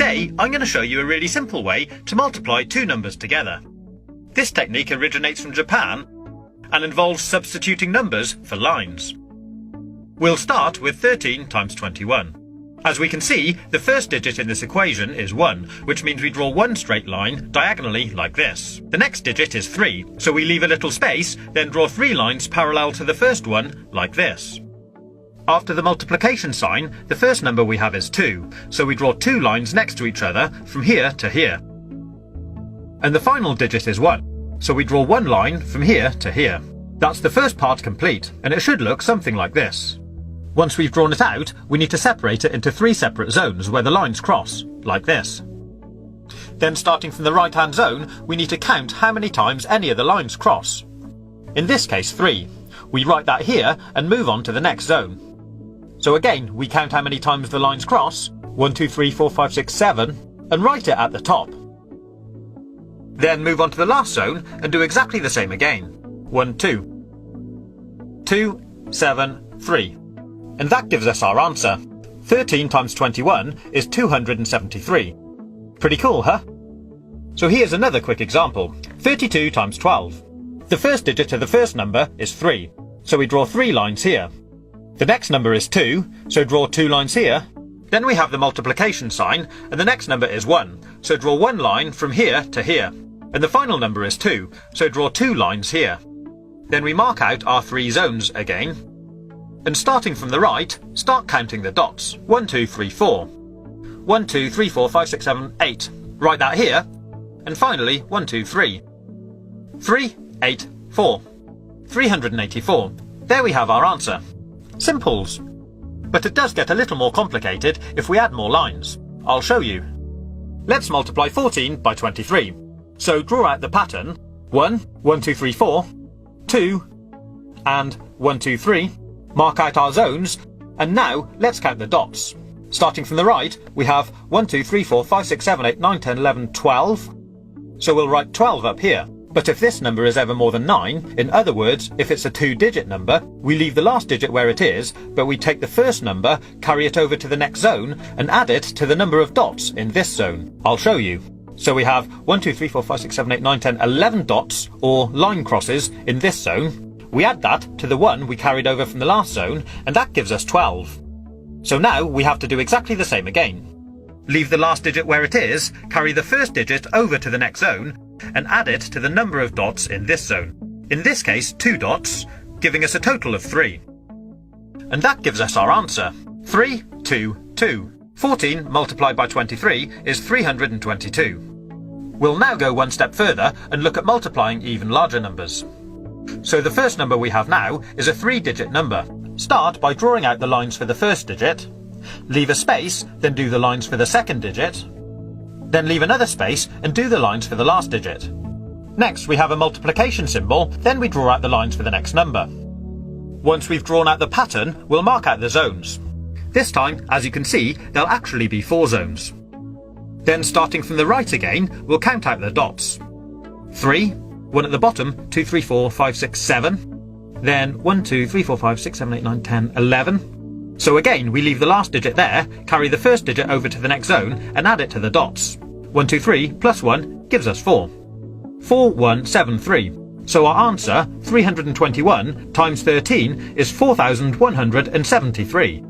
Today, I'm going to show you a really simple way to multiply two numbers together. This technique originates from Japan and involves substituting numbers for lines. We'll start with 13 times 21. As we can see, the first digit in this equation is 1, which means we draw one straight line diagonally like this. The next digit is 3, so we leave a little space, then draw 3 lines parallel to the first one like this. After the multiplication sign, the first number we have is 2, so we draw 2 lines next to each other from here to here. And the final digit is 1, so we draw one line from here to here. That's the first part complete, and it should look something like this. Once we've drawn it out, we need to separate it into 3 separate zones where the lines cross, like this. Then starting from the right-hand zone, we need to count how many times any of the lines cross. In this case 3. We write that here and move on to the next zone. So again, we count how many times the lines cross, 1, 2, 3, 4, 5, 6, 7, and write it at the top. Then move on to the last zone and do exactly the same again. 1, 2. 2, 7, 3. And that gives us our answer. 13 times 21 is 273. Pretty cool, huh? So here's another quick example. 32 times 12. The first digit of the first number is 3, so we draw 3 lines here. The next number is 2, so draw 2 lines here. Then we have the multiplication sign, and the next number is 1, so draw 1 line from here to here. And the final number is 2, so draw 2 lines here. Then we mark out our 3 zones again. And starting from the right, start counting the dots. 1, 2, 3, 4. 1, 2, 3, 4, 5, 6, 7, 8. Write that here. And finally, 1, 2, 3. 3, 8, 4. 384. There we have our answer. Simples. But it does get a little more complicated if we add more lines. I'll show you. Let's multiply 14 by 23. So draw out the pattern. 1, 1, 2, 3, 4. 2, and 1, 2, 3. Mark out our zones, and now let's count the dots. Starting from the right, we have 1, 2, 3, 4, 5, 6, 7, 8, 9, 10, 11, 12. So we'll write 12 up here. But if this number is ever more than 9, in other words, if it's a 2-digit number, we leave the last digit where it is, but we take the first number, carry it over to the next zone, and add it to the number of dots in this zone. I'll show you. So we have 1, 2, 3, 4, 5, 6, 7, 8, 9, 10, 11 dots, or line crosses, in this zone. We add that to the 1 we carried over from the last zone, and that gives us 12. So now we have to do exactly the same again. Leave the last digit where it is, carry the first digit over to the next zone, and add it to the number of dots in this zone. In this case, 2 dots, giving us a total of 3. And that gives us our answer. 3, 2, 2. 14 multiplied by 23 is 322. We'll now go one step further and look at multiplying even larger numbers. So the first number we have now is a 3-digit number. Start by drawing out the lines for the first digit, leave a space, then do the lines for the second digit, then leave another space and do the lines for the last digit. Next we have a multiplication symbol, then we draw out the lines for the next number. Once we've drawn out the pattern, we'll mark out the zones. This time, as you can see, there'll actually be 4 zones. Then starting from the right again, we'll count out the dots. 3, 1 at the bottom, 2, 3, 4, 5, 6, 7. Then 1, 2, 3, 4, 5, 6, 7, 8, 9, 10, 11. So again, we leave the last digit there, carry the first digit over to the next zone, and add it to the dots. 1, 2, 3 plus 1 gives us 4. 4, 1, 7, 3. So our answer, 321 times 13, is 4,173.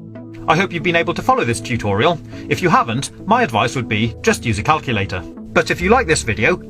I hope you've been able to follow this tutorial. If you haven't, my advice would be just use a calculator. But if you like this video,